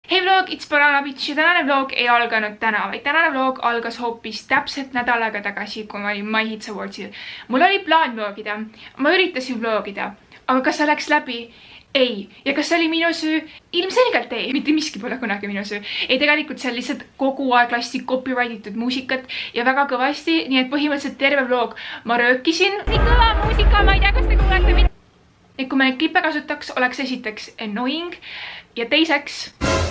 Hei vlog, it's Banana Bitch ja tänane vlog ei alganud täna, vaid tänane vlog algas hoopis täpselt nädal aega tagasi, kui ma olin My Hits Awardsil. Mul oli plaan vlogida, ma üritasin vlogida, aga kas see läks läbi? Ei. Ja kas see oli minu süü? Ilmselgelt ei. Mitte miski pole kunagi minu süü. Ei, tegelikult seal lihtsalt kogu aeg lasti copyrightitud muusikat ja väga kõvasti, nii et põhimõtteliselt terve vlog ma röökisin. Nii kõva muusika, ma ei tea, kas te kuulete mind. Et kui me neid klippe kasutaks, oleks esiteks annoying ja teiseks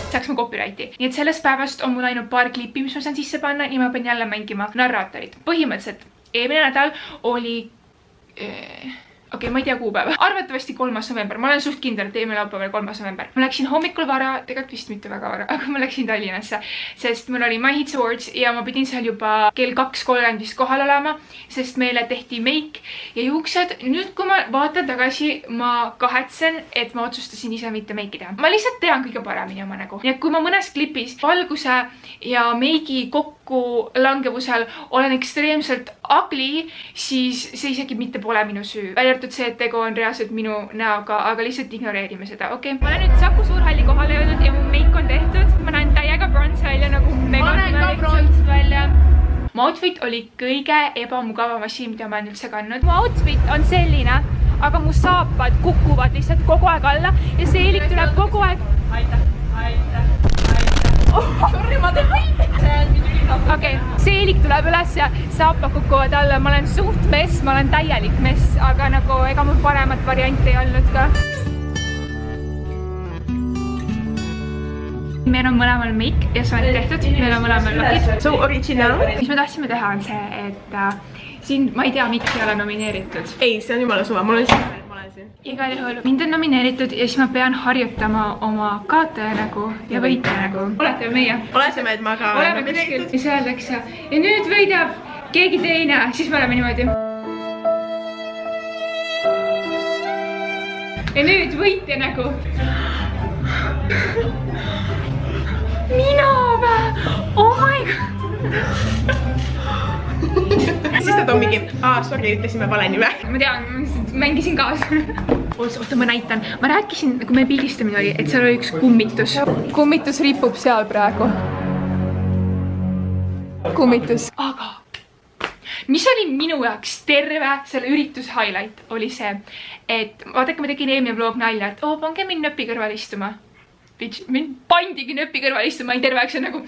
saaks ma copyrighti. Nii et sellest päevast on mul ainult paar klippi, mis ma saan sisse panna ja ma pean jälle mängima narraatorit. Põhimõtteliselt eelmine nädal oli... Okei, ma ei tea kuupäeva. Arvatavasti 3. november. Ma olen suht kindel, et eelmine laupäev oli 3. november. Ma läksin hommikul vara, tegelikult vist mitte väga vara, aga ma läksin Tallinnasse, sest mul oli My Hits Awards ja ma pidin seal juba kell 2:30 vist kohal olema, sest meile tehti meik ja juuksed. Nüüd, kui ma vaatan tagasi, ma kahetsen, et ma otsustasin ise mitte meiki teha. Ma lihtsalt tean kõige paremini oma nägu. Nii et kui ma mõnes klipis valguse ja meigi kokku langevusel olen ekstreemselt ugly, siis see isegi mitte pole minu süü. Väljartud see, et tegu on reaalselt minu näoga, aga lihtsalt ignoreerime seda, okei? Ma olen nüüd Saku Suurhalli kohale jõudnud ja mu meik on tehtud. Ma näen täiega bronze välja, nagu mega välja. Mu outfit oli kõige ebamugavam asi, mida ma olen üldse kandnud. Mu outfit on selline, aga mu saapad kukuvad lihtsalt kogu aeg alla ja seelik tuleb kogu aeg. Sorry, ma teen okei, seelik tuleb üles ja saapad kukuvad alla. Ma olen suht mess, ma olen täielik mess, aga nagu ega mul paremat varianti ei olnud ka. Meil on mõlemal meik ja see on tehtud. Meil on mõlemal lakid. So original. Mis me tahtsime teha on see, et siin ma ei tea, miks ei ole nomineeritud. Ei, see on jumala suva. Ma olen siin. Igal juhul mind on nomineeritud ja siis ma pean harjutama oma kaotaja nägu ja võitja nägu. Olete meie? Oletame, et ma ka oleme kuskil. Siis öeldakse ja nüüd võidab keegi teine, siis me oleme niimoodi. Ja nüüd võitja nägu. Mina vä? Oh my god. Siis ta on mingi, sorry, ütlesime vale nime. Ma tean, mängisin kaasa. Oota, ma näitan. Ma rääkisin, kui meil pildistamine oli, et seal oli üks kummitus. Kummitus ripub seal praegu. Kummitus. Aga mis oli minu jaoks terve selle ürituse highlight oli see, et vaadake, ma tegin eelmine vlog nalja, et pange mind nööpi kõrval istuma. Mind pandigi nööpi kõrval istuma, ma terve aeg see nagu...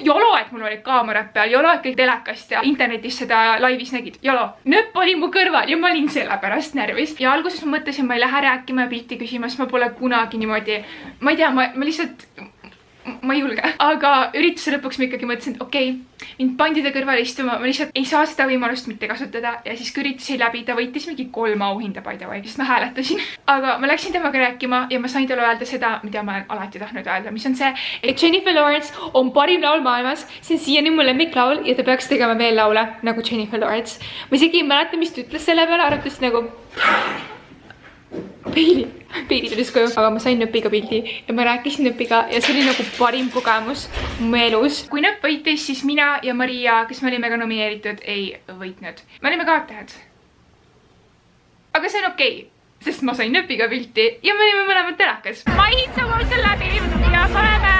Jolo, et mul olid kaamerad peal, jolo, et kõik telekast ja internetis seda laivis nägid. Jolo, nööp oli mu kõrval ja ma olin selle pärast närvis. Ja alguses ma mõtlesin, ma ei lähe rääkima ja pilti küsima, sest ma pole kunagi niimoodi... Ma ei tea, ma lihtsalt... Ma ei julge. Aga ürituse lõpuks ma ikkagi mõtlesin, et okei, mind pandide kõrval istuma, ma lihtsalt ei saa seda võimalust mitte kasutada. Ja siis kui üritus ei läbi, ta võitis mingi 3 auhinda by the way, sest ma hääletasin. Aga ma läksin temaga rääkima ja ma sain talle öelda seda, mida ma olen alati tahtnud öelda, mis on see, et Jennifer Lawrence on parim laul maailmas, see on siiani mu lemmiklaul ja ta peaks tegema veel laule nagu Jennifer Lawrence. Ma isegi ei mäleta, mis ta ütles selle peale, arvates nagu... Peili tulis koju, aga ma sain nööpiga pildi ja ma rääkisin nööpiga ja see oli nagu parim kogemus mu elus. Kui nööp võitis, siis mina ja Maria, kes me olime ka nomineeritud, ei võitnud. Me olime kaotajad. Aga see on okei, sest ma sain nööpiga pilti ja me olime mõlemad telekas. My Hits Awards on läbi ja me oleme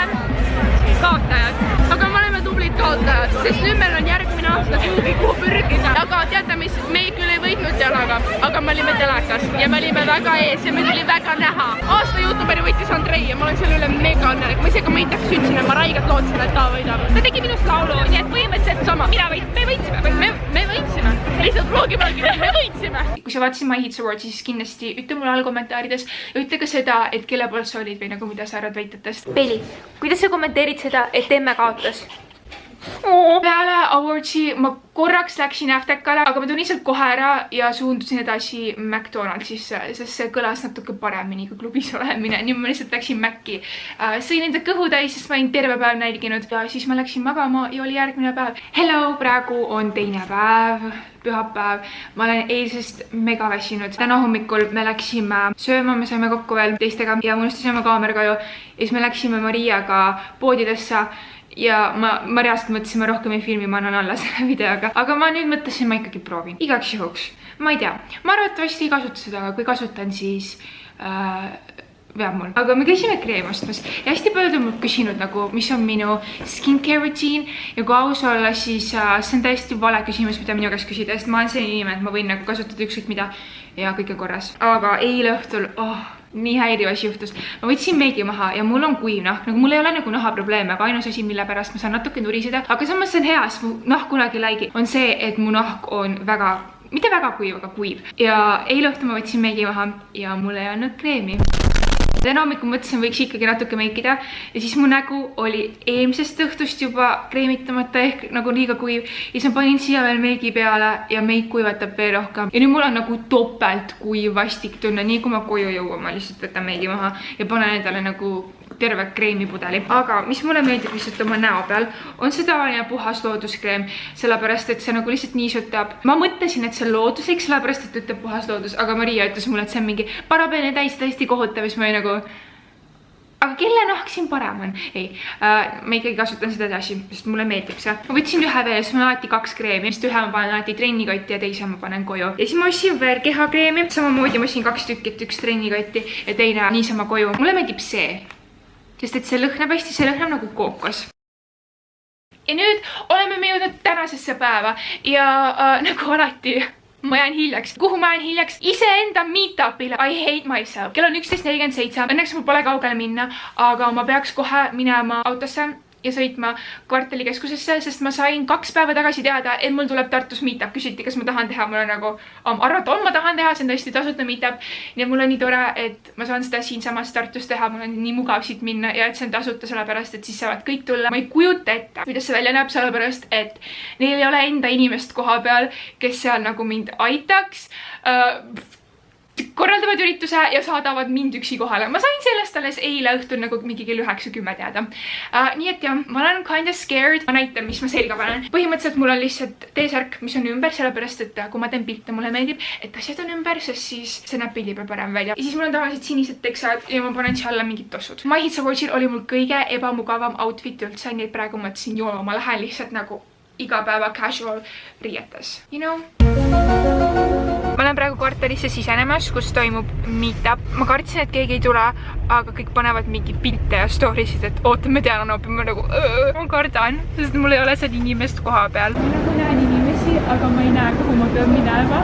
kaotajad. Aga me oleme tublid kaotajad, sest nüüd meil on järgmine aasta kuhu pürgida. Aga teate mis, me küll ei võitnud jalaga, aga me olime telekas ja me olime väga ees ja meil oli väga näha. Aasta YouTuberi võitis Andrei ja ma olen selle üle mega õnnelik. Ma isegi mõitaks ütlesin, et ma raigelt lootsin, et ta võidab. Ta tegi minust laulu, nii et põhimõtteliselt sama. Me võitsime. Me võitsime. Lihtsalt vlogimagi, me võitsime. Kui sa vaatasid My Hits Awards, siis kindlasti ütle mulle all kommentaarides ja ütle ka seda, et kelle poolt sa olid või nagu mida sa arvad võitjatest. Peili, kuidas sa kommenteerid seda, et emme kaotas? Peale awardsi ma korraks läksin Aftekale, aga ma tulin sealt kohe ära ja suundusin edasi McDonaldsisse, sest see kõlas natuke paremini kui klubis olemine. Nii ma lihtsalt läksin Maci. Sõin enda kõhu täis, sest ma olin terve päev nälginud ja siis ma läksin magama ja oli järgmine päev. Hello, praegu on teine päev, pühapäev. Ma olen eilsest mega väsinud. Täna hommikul me läksime sööma, me saime kokku veel teistega ja unustasime kaamera koju. Ja siis me läksime Mariaga poodidesse ja ma reaalselt mõtlesin, ma rohkem ei filmi, ma annan alla selle videoga. Aga ma nüüd mõtlesin, ma ikkagi proovin. Igaks juhuks. Ma ei tea. Ma arvatavasti ei kasuta seda, aga kui kasutan, siis veab mul. Aga me käisime kreemi ostmas ja hästi paljud on mul küsinud nagu, mis on minu skincare routine ja kui aus olla, siis see on täiesti vale küsimus, mida minu käest küsida, sest ma olen selline inimene, et ma võin nagu kasutada ükskõik mida ja kõik on korras. Aga eile õhtul, nii häiriv asi juhtus. Ma võtsin meigi maha ja mul on kuiv nahk, nagu mul ei ole nagu nahaprobleeme, aga ainus asi, mille pärast ma saan natuke nuriseda, aga samas see on hea, sest mu nahk kunagi ei läigi, on see, et mu nahk on väga, mitte väga kuiv, aga kuiv. Ja eile õhtul ma võtsin meigi maha ja mul ei olnud kreemi. Täna hommikul mõtlesin, võiks ikkagi natuke meikida ja siis mu nägu oli eelmisest õhtust juba kreemitamata ehk nagu liiga kuiv ja siis ma panin siia veel meigi peale ja meik kuivatab veel rohkem ja nüüd mul on nagu topelt kuiv vastik tunne, nii kui ma koju jõuan, ma lihtsalt võtan meigi maha ja panen endale nagu terve kreemipudeli. Aga mis mulle meeldib lihtsalt oma näo peal, on see tavaline puhas looduskreem, sellepärast et see nagu lihtsalt niisutab. Ma mõtlesin, et see on looduslik, sellepärast et ütleb puhas loodus, aga Maria ütles mulle, et see on mingi parabeene täiesti kohutav ja siis ma olin nagu, aga kelle nahk siin parem on? Ei, ma ikkagi kasutan seda edasi, sest mulle meeldib see. Ma võtsin ühe veel, sest ma alati 2 kreemi, sest ühe ma panen alati trennikotti ja teise ma panen koju. Ja siis ma ostsin veel kehakreemi, samamoodi ma ostsin 2 tükki, et 1 trennikotti ja teine niisama koju. Mulle meeldib see. Sest et see lõhnab hästi, see lõhnab nagu kookos. Ja nüüd oleme me jõudnud tänasesse päeva ja nagu alati ma jään hiljaks. Kuhu ma jään hiljaks? Iseenda meetupile. I hate myself. Kell on 11:47. Õnneks mul pole kaugele minna, aga ma peaks kohe minema autosse ja sõitma kvartalikeskusesse, sest ma sain 2 päeva tagasi teada, et mul tuleb Tartus meetup. Küsiti, kas ma tahan teha, mul on nagu arvata on, ma tahan teha, see on tõesti tasuta meetup. Nii et mul on nii tore, et ma saan seda siinsamas Tartus teha, mul on nii mugav siit minna ja et see on tasuta, sellepärast, et siis saavad kõik tulla. Ma ei kujuta ette, kuidas see välja näeb, sellepärast, et neil ei ole enda inimest koha peal, kes seal nagu mind aitaks. Korraldavad ürituse ja saadavad mind üksi kohale. Ma sain sellest alles eile õhtul nagu mingi kell 9:10 teada. Nii et jah, ma olen kinda scared. Ma näitan, mis ma selga panen. Põhimõtteliselt mul on lihtsalt T-särk, mis on ümber, sellepärast et kui ma teen pilte, mulle meeldib, et asjad on ümber, sest siis see näeb pildi peal parem välja. Ja siis mul on tavaliselt sinised teksad ja ma panen siia alla mingid tossud. My Hits Watchil oli mul kõige ebamugavam outfit üldse, nii et praegu mõtlesin, joo, ma lähen lihtsalt nagu igapäeva casual riietes. You know? Ma olen praegu kvartalisse sisenemas, kus toimub meetup. Ma kartsin, et keegi ei tule, aga kõik panevad mingi pilte ja storysid, et ootame Diana-Noopi. Ma nagu, ma kardan, sest mul ei ole seal inimest koha peal. Ma nagu näen inimesi, aga ma ei näe, kuhu ma pean minema.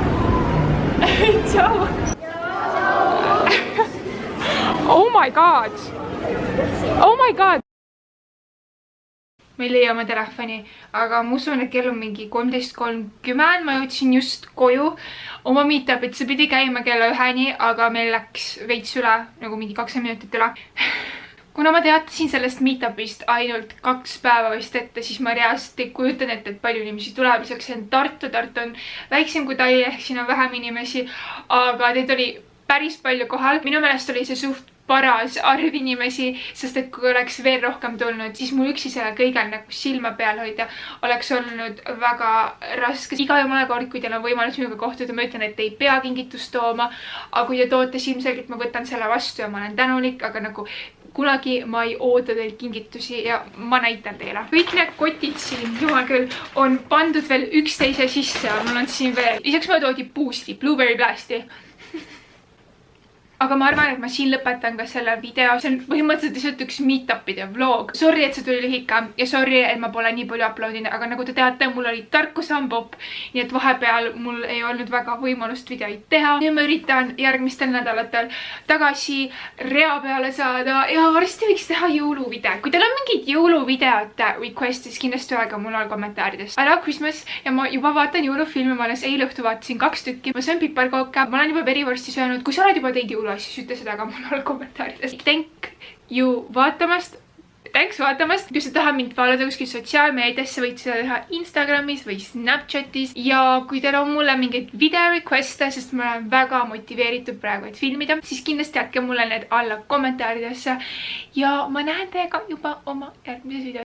Tšau! Oh my god! Oh my god! Ma ei leia oma telefoni, aga ma usun, et kell on mingi 13:30. Ma jõudsin just koju oma meetupit. See pidi käima kella 1-ni, aga meil läks veits üle, nagu mingi 20 minutit üle. Kuna ma teatasin sellest meetupist ainult 2 päeva vist ette, siis ma reaalselt ei kujutan ette, et palju inimesi tuleb. Lisaks see on Tartu on väiksem kui Tali, ehk siin on vähem inimesi, aga teid oli päris palju kohal. Minu meelest oli see suht paras arv inimesi, sest et kui oleks veel rohkem tulnud, siis mul üksi selle kõigel nagu silma peal hoida oleks olnud väga raske. Iga jumala kord, kui teil on võimalus minuga kohtuda, ma ütlen, et te ei pea kingitust tooma, aga kui te toote, siis ilmselgelt ma võtan selle vastu ja ma olen tänulik, aga nagu kunagi ma ei oota teilt kingitusi ja ma näitan teile. Kõik need kotid siin, jumal küll, on pandud veel üksteise sisse ja mul on siin veel. Lisaks ma toodi Boost'i, Blueberry Blasti. Aga ma arvan, et ma siin lõpetan ka selle video. See on põhimõtteliselt lihtsalt üks meetupide vlog. Sorry, et see tuli lühike ja sorry, et ma pole nii palju uploadinud, aga nagu te teate, mul oli tarkusampopp, nii et vahepeal mul ei olnud väga võimalust videoid teha. Nüüd ma üritan järgmistel nädalatel tagasi rea peale saada ja varsti võiks teha jõuluvideo. Kui teil on mingid jõuluvideote request, siis kindlasti öelge mul all kommentaarides. I love Christmas ja ma juba vaatan jõulufilmi, ma alles eile õhtu vaatasin 2 tükki. Ma söön piparkooke, ma olen juba verivorsti söönud. Kui sa oled juba teinud jõulu, siis ütle seda ka mul all kommentaarides. Thanks vaatamast. Kui sa tahad mind vaadata kuskil sotsiaalmeediasse, võid seda teha Instagramis või Snapchatis. Ja kui teil on mulle mingeid video requeste, sest ma olen väga motiveeritud praegu, et filmida, siis kindlasti jätke mulle need alla kommentaaridesse. Ja ma näen teiega juba oma järgmises videos.